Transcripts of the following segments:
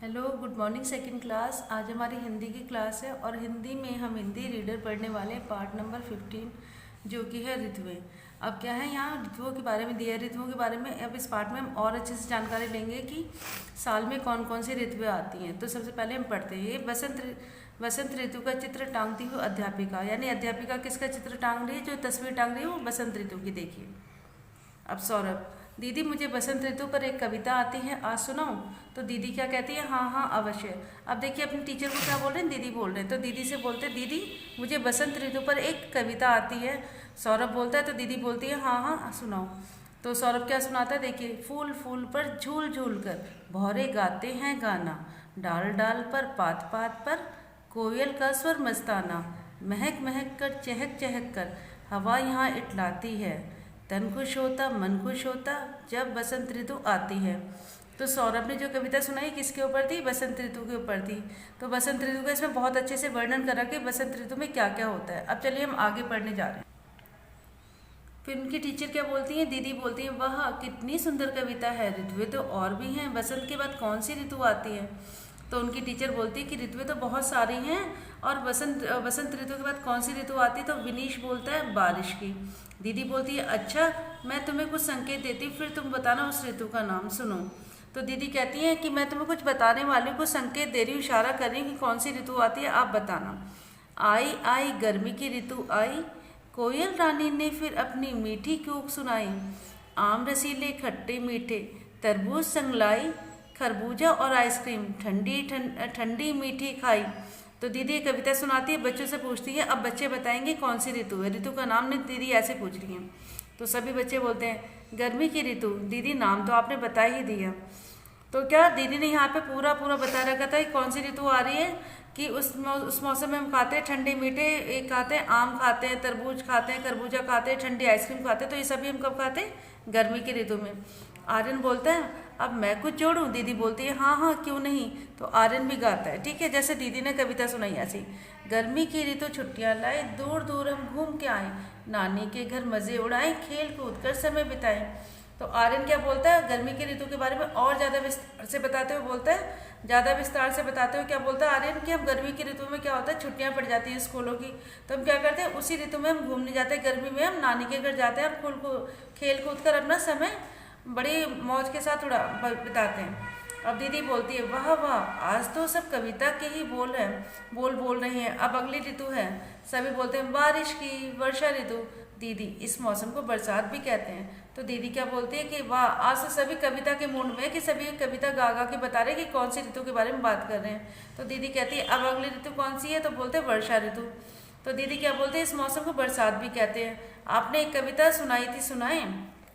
Hello, good morning second class. आज हमारी हिंदी की क्लास है और हिंदी में हम हिंदी रीडर पढ़ने वाले हैं पार्ट नंबर 15 जो कि है ऋतुएं। अब क्या है, यहाँ ऋतुओं के बारे में दिया है। ऋतुओं के बारे में अब इस पार्ट में हम और अच्छे से जानकारी लेंगे कि साल में कौन कौन सी ऋतुएं आती हैं। तो सबसे पहले हम पढ़ते हैं ये बसंत ऋतु का चित्र टांगती हुई अध्यापिका। यानी अध्यापिका किसका चित्र टांग रही है? जो तस्वीर टांग रही है वो बसंत ऋतु की। देखिए अब सौरभ, दीदी मुझे बसंत ऋतु पर एक कविता आती है, आज सुनाऊं? तो दीदी क्या कहती है? हाँ हाँ अवश्य। अब देखिए अपने टीचर को क्या बोल रहे हैं? दीदी बोल रहे हैं। तो दीदी से बोलते हैं दीदी मुझे बसंत ऋतु पर एक कविता आती है। सौरभ बोलता है तो दीदी बोलती है हाँ हाँ सुनाओ। तो सौरभ क्या सुनाता है? देखिए, फूल फूल पर झूल झूल कर भौरे गाते हैं गाना, डाल डाल पर पात पात पर कोयल का स्वर मस्ताना, महक महक कर चहक चहक कर हवा यहाँ इटलाती है, तन खुश होता मन खुश होता जब बसंत ऋतु आती है। तो सौरभ ने जो कविता सुनाई किसके ऊपर थी? बसंत ऋतु के ऊपर थी। तो बसंत ऋतु का इसमें बहुत अच्छे से वर्णन करा कि बसंत ऋतु में क्या क्या होता है। अब चलिए हम आगे पढ़ने जा रहे हैं। फिर उनकी टीचर क्या बोलती हैं? दीदी बोलती हैं वाह कितनी सुंदर कविता है, ऋतुएं तो और भी हैं, बसंत के बाद कौन सी ऋतु आती है? तो उनकी टीचर बोलती है कि ऋतुएं तो बहुत सारी हैं और बसंत ऋतु के बाद कौन सी ऋतु आती है? तो विनीश बोलता है बारिश की। दीदी बोलती है अच्छा, मैं तुम्हें कुछ संकेत देती हूँ, फिर तुम बताना उस ऋतु का नाम। सुनो। तो दीदी कहती है कि मैं तुम्हें कुछ बताने वाली हूँ, कुछ संकेत दे रही हूँ, इशारा कर रही हूँ कि कौन सी ऋतु आती है, आप बताना। आई आई गर्मी की ऋतु आई, कोयल रानी ने फिर अपनी मीठी कूक सुनाई, आम रसीले खट्टे मीठे तरबूज संगलाई, खरबूजा और आइसक्रीम ठंडी ठंडी मीठी खाई। तो दीदी ये कविता सुनाती है, बच्चों से पूछती है अब बच्चे बताएंगे कौन सी ऋतु है। ऋतु का नाम ने दीदी ऐसे पूछ रही हैं। तो सभी बच्चे बोलते हैं गर्मी की ऋतु। दीदी नाम तो आपने बता ही दिया। तो क्या दीदी ने यहाँ पे पूरा पूरा बता रखा था कि कौन सी ऋतु आ रही है, कि उस मौसम में हम खाते हैं ठंडे मीठे, एक खाते हैं आम खाते हैं, तरबूज खाते हैं, खरबूजा खाते हैं, ठंडी आइसक्रीम खाते हैं। तो ये सभी हम कब खाते हैं? गर्मी की ऋतु में। आर्यन बोलता है अब मैं कुछ जोड़ूं? दीदी बोलती है हाँ हाँ क्यों नहीं। तो आर्यन भी गाता है, ठीक है, जैसे दीदी ने कविता सुनाई ऐसी। गर्मी की ऋतु छुट्टियां लाए, दूर दूर हम घूम के आए, नानी के घर मजे उड़ाए, खेल कूद कर समय बिताए। तो आर्यन क्या बोलता है? गर्मी की ऋतु के बारे में और ज़्यादा विस्तार से बताते हुए बोलता है, ज़्यादा विस्तार से बताते हुए क्या बोलता है आर्यन कि हम गर्मी की ऋतु में क्या होता है, छुट्टियां पड़ जाती हैं स्कूलों की, तो हम क्या करते हैं उसी ऋतु में हम घूमने जाते हैं। गर्मी में हम नानी के घर जाते हैं और खेल कूद कर अपना समय बड़ी मौज के साथ बिताते हैं। अब दीदी बोलती है वाह वाह आज तो सब कविता के ही बोल रहे हैं, अब अगली ऋतु है। सभी बोलते हैं बारिश की, वर्षा ऋतु। दीदी इस मौसम को बरसात भी कहते हैं। तो दीदी क्या बोलती है कि वाह आज तो सभी कविता के मूड में, कि सभी कविता गा गा के बता रहे हैं कि कौन सी ऋतु के बारे में बात कर रहे हैं। तो दीदी कहती है अब अगली ऋतु कौन सी है? तो बोलते हैं वर्षा ऋतु। तो दीदी क्या बोलते हैं? इस मौसम को बरसात भी कहते हैं। आपने एक कविता सुनाई थी, सुनाए?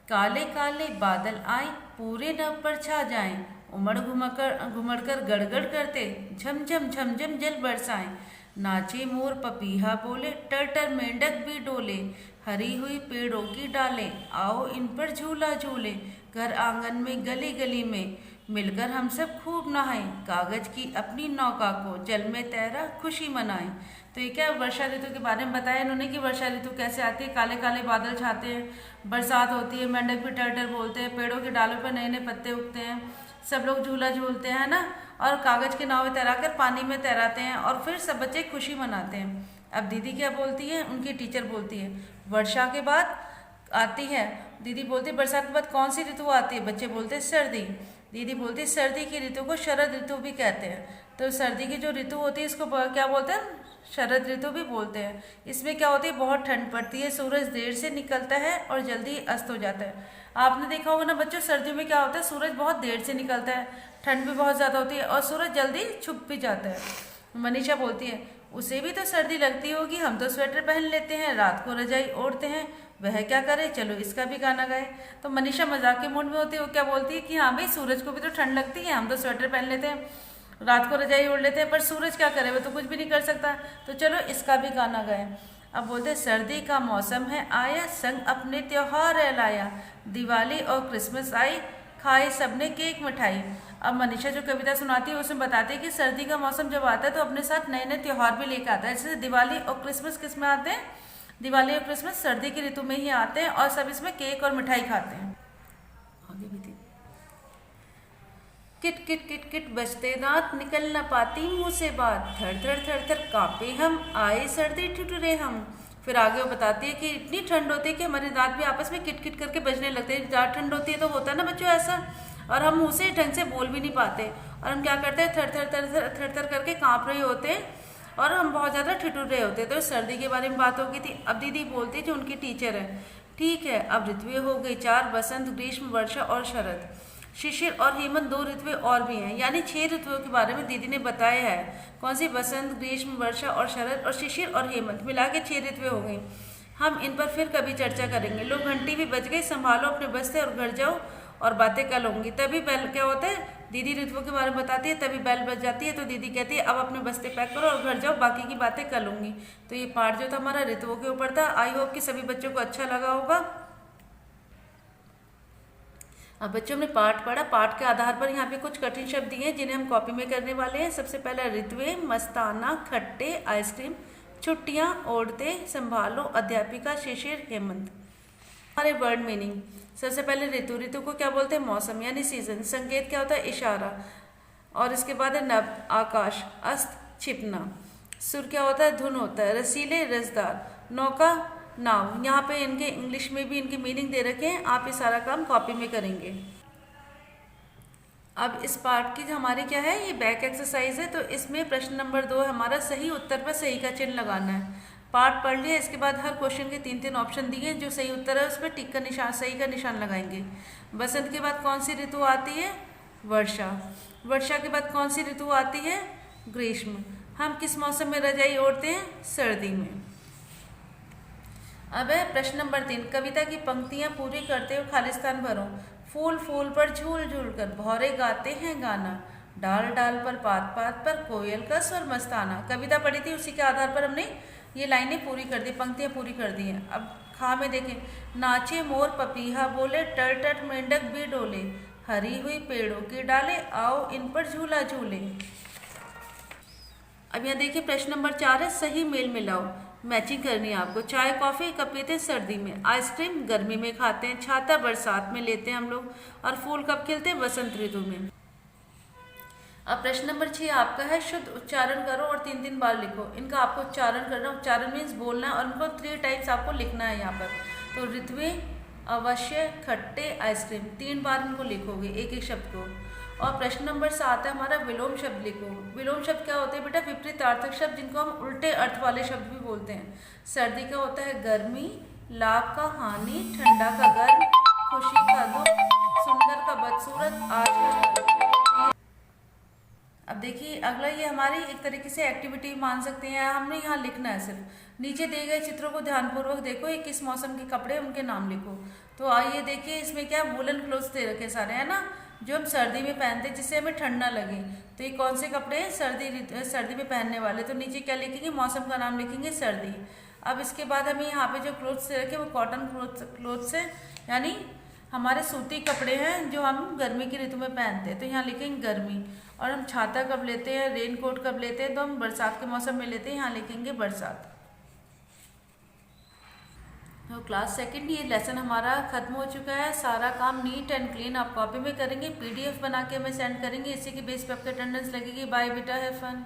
काले काले बादल आए, पूरे नभ पर छा जाएं, उमड़ घुमड़ कर गड़गड़ करते, झमझम झमझम जल बरसाएं, नाचे मोर पपीहा बोले, टर टर मेंढक भी डोले, हरी हुई पेड़ों की डालें, आओ इन पर झूला झूले, घर आंगन में गली गली में मिलकर हम सब खूब नहाएं, कागज की अपनी नौका को जल में तैरा खुशी मनाएं। तो ये क्या वर्षा ऋतु के बारे में बताया इन्होंने कि वर्षा ऋतु कैसे आती है। काले काले बादल छाते हैं, बरसात होती है, मेंढक भी टर टर बोलते हैं, पेड़ों के डालों पर नए नए पत्ते उगते हैं, सब लोग झूला झूलते हैं ना, और कागज के नाव में तैरा कर पानी में तैराते हैं, और फिर सब बच्चे खुशी मनाते हैं। अब दीदी क्या बोलती है? उनकी टीचर बोलती है वर्षा के बाद आती है। दीदी बोलती है बरसात के बाद कौन सी ऋतु आती है? बच्चे बोलते हैं सर्दी। दीदी बोलती है सर्दी की ऋतु को शरद ऋतु भी कहते हैं। तो सर्दी की जो ऋतु होती है इसको क्या बोलते हैं? शरद ऋतु भी बोलते हैं। इसमें क्या होती है? बहुत ठंड पड़ती है, सूरज देर से निकलता है और जल्दी अस्त हो जाता है। आपने देखा होगा ना बच्चों, सर्दियों में क्या होता है? सूरज बहुत देर से निकलता है, ठंड भी बहुत ज़्यादा होती है और सूरज जल्दी छुप भी जाता है। मनीषा बोलती है उसे भी तो सर्दी लगती होगी, हम तो स्वेटर पहन लेते हैं, रात को रजाई ओढ़ते हैं, वह क्या करे, चलो इसका भी गाना गाए। तो मनीषा मजाक के मूड में होती है, वो क्या बोलती है कि हाँ भाई सूरज को भी तो ठंड लगती है, हम तो स्वेटर पहन लेते हैं, रात को रजाई ओढ़ लेते हैं, पर सूरज क्या करे, वो तो कुछ भी नहीं कर सकता, तो चलो इसका भी गाना गाए। अब बोलते हैं सर्दी का मौसम है आया, संग अपने त्योहार लाया, दिवाली और क्रिसमस आई, खाए सबने केक मिठाई। अब मनीषा जो कविता सुनाती है उसमें बताती है कि सर्दी का मौसम जब आता है तो अपने साथ नए नए त्योहार भी लेकर आता है। जैसे दिवाली और क्रिसमस किस में आते हैं? दिवाली और क्रिसमस सर्दी की ऋतु में ही आते हैं और सब इसमें केक और मिठाई खाते हैं। आगे भी थी। किट किट किट किट बजते दांत, निकल न पाती मुंह से बात, थर थर थर थर कांपे हम, आए सर्दी ठिठुरे हम। फिर आगे वो बताती है कि इतनी ठंड होती है कि हमारे दांत भी आपस में किट किट करके बजने लगते हैं। ज़्यादा ठंड होती है तो होता है ना बच्चों ऐसा, और हम मुंह से ढंग से बोल भी नहीं पाते, और हम क्या करते हैं, थर थर थर थर थर थर करके कांप रहे होते हैं, और हम बहुत ज़्यादा ठिठुर रहे होते हैं। तो सर्दी के बारे में बात हो गई थी। अब दीदी बोलती जो उनकी टीचर है, ठीक है अब ऋतुएं हो गई 4, बसंत, ग्रीष्म, वर्षा और शरद। शिशिर और हेमंत 2 ऋतुएं और भी हैं, यानी 6 ऋतुओं के बारे में दीदी ने बताया है। कौन सी? बसंत, ग्रीष्म, वर्षा और शरद, और शिशिर और हेमंत मिला के 6 ऋतुएं हो गई। हम इन पर फिर कभी चर्चा करेंगे। लो घंटी भी बज गई, संभालो अपने बस्ते और घर जाओ और बातें कल होंगी। तभी बेल क्या होता है, दीदी ऋतुओं के बारे में बताती है, तभी बेल बज जाती है, तो दीदी कहती है अब अपने बस्ते पैक करो और घर जाओ, बाकी की बातें कल होंगी। तो ये पार्ट जो था हमारा ऋतुओं के ऊपर था। आई होप कि सभी बच्चों को अच्छा लगा होगा। अब बच्चों ने पाठ पढ़ा, पाठ के आधार पर यहाँ पे कुछ कठिन शब्द दिए हैं जिन्हें हम कॉपी में करने वाले हैं। सबसे पहला ऋतुएं, मस्ताना, खट्टे, आइसक्रीम, छुट्टियां, ओढ़ते, संभालो, अध्यापिका, शिशिर, हेमंत। हमारे वर्ड मीनिंग, सबसे पहले ऋतु, ऋतु को क्या बोलते हैं? मौसम यानी सीजन। संकेत क्या होता है? इशारा। और इसके बाद है नभ, आकाश, अस्त, छिपना। सुर क्या होता है? धुन होता है। रसीले, रसदार। नौका, नाव। यहाँ पे इनके इंग्लिश में भी इनके मीनिंग दे रखे हैं, आप ये सारा काम कॉपी में करेंगे। अब इस पार्ट की जो हमारी क्या है, ये बैक एक्सरसाइज है, तो इसमें प्रश्न नंबर 2 हमारा सही उत्तर पर सही का चिन्ह लगाना है। पार्ट पढ़ लिया, इसके बाद हर क्वेश्चन के 3-3 ऑप्शन दिए, जो सही उत्तर है उस पर टिक का निशान, सही का निशान लगाएंगे। बसंत के बाद कौन सी ऋतु आती है? वर्षा। वर्षा के बाद कौन सी ऋतु आती है? ग्रीष्म। हम किस मौसम में रजाई ओढ़ते हैं? सर्दी में। अब है प्रश्न नंबर 3, कविता की पंक्तियां पूरी करते हुए खाली स्थान भरो। फूल फूल पर झूल झूल कर भौरे गाते हैं गाना, डाल डाल पर पात पात पर कोयल का स्वर मस्ताना। कविता पढ़ी थी, उसी के आधार पर हमने ये लाइनें पूरी कर दी, पंक्तियां पूरी कर दी हैं। अब खा में देखें, नाचे मोर पपीहा बोले, टर टर मेंढक भी डोले, हरी हुई पेड़ों की डाले, आओ इन पर झूला झूले। अब यहाँ देखिए प्रश्न नंबर 4 है, सही मेल मिलाओ। मैचिंग करनी है आपको। चाय कॉफी कब पीते हैं? सर्दी में। आइसक्रीम गर्मी में खाते हैं। छाता बरसात में लेते हैं हम लोग। और फूल कब खिलते हैं? बसंत ऋतु में। अब प्रश्न नंबर 6 आपका है, शुद्ध उच्चारण करो और 3-3 बार लिखो। इनका आपको उच्चारण करना, उच्चारण मीन्स बोलना है, और इनको 3 टाइप्स आपको लिखना है यहाँ पर। तो ऋतुएं, अवश्य, खट्टे, आइसक्रीम, 3 बार इनको लिखोगे एक एक शब्द को। और प्रश्न नंबर 7 है हमारा, विलोम शब्द लिखो। विलोम शब्द क्या होते हैं बेटा? विपरीतार्थक शब्द, जिनको हम उल्टे अर्थ वाले शब्द भी बोलते हैं। सर्दी का होता है गर्मी, लाभ का हानि, ठंडा का गर्म, खुशी का दुख, सुंदर का बदसूरत, आज का। अब देखिए अगला, ये हमारी एक तरीके से एक्टिविटी मान सकते हैं, हमने यहाँ लिखना है सिर्फ। नीचे दिए गए चित्रों को ध्यानपूर्वक देखो, ये किस मौसम के कपड़े, उनके नाम लिखो। तो आइए देखिए, इसमें क्या वुलन क्लोथ्स दे रखे सारे, है ना, जो हम सर्दी में पहनते हैं जिससे हमें ठंड ना लगे। तो ये कौन से कपड़े हैं? सर्दी में पहनने वाले। तो नीचे क्या लिखेंगे? मौसम का नाम लिखेंगे, सर्दी। अब इसके बाद हमें यहाँ पे जो क्लोथ्स दे रखे वो कॉटन क्लोथ्स है, यानी हमारे सूती कपड़े हैं जो हम गर्मी की ऋतु में पहनते हैं। तो यहाँ लिखेंगे गर्मी। और हम छाता कब लेते हैं, रेन कोट कब लेते हैं? तो हम बरसात के मौसम में लेते हैं, यहाँ लिखेंगे बरसात। तो क्लास सेकंड ये लेसन हमारा खत्म हो चुका है। सारा काम नीट एंड क्लीन आप कॉपी में करेंगे, PDF बना के हमें सेंड करेंगे, इसी के बेस पे आपकी अटेंडेंस लगेगी। बाय बेटा, हैव फन।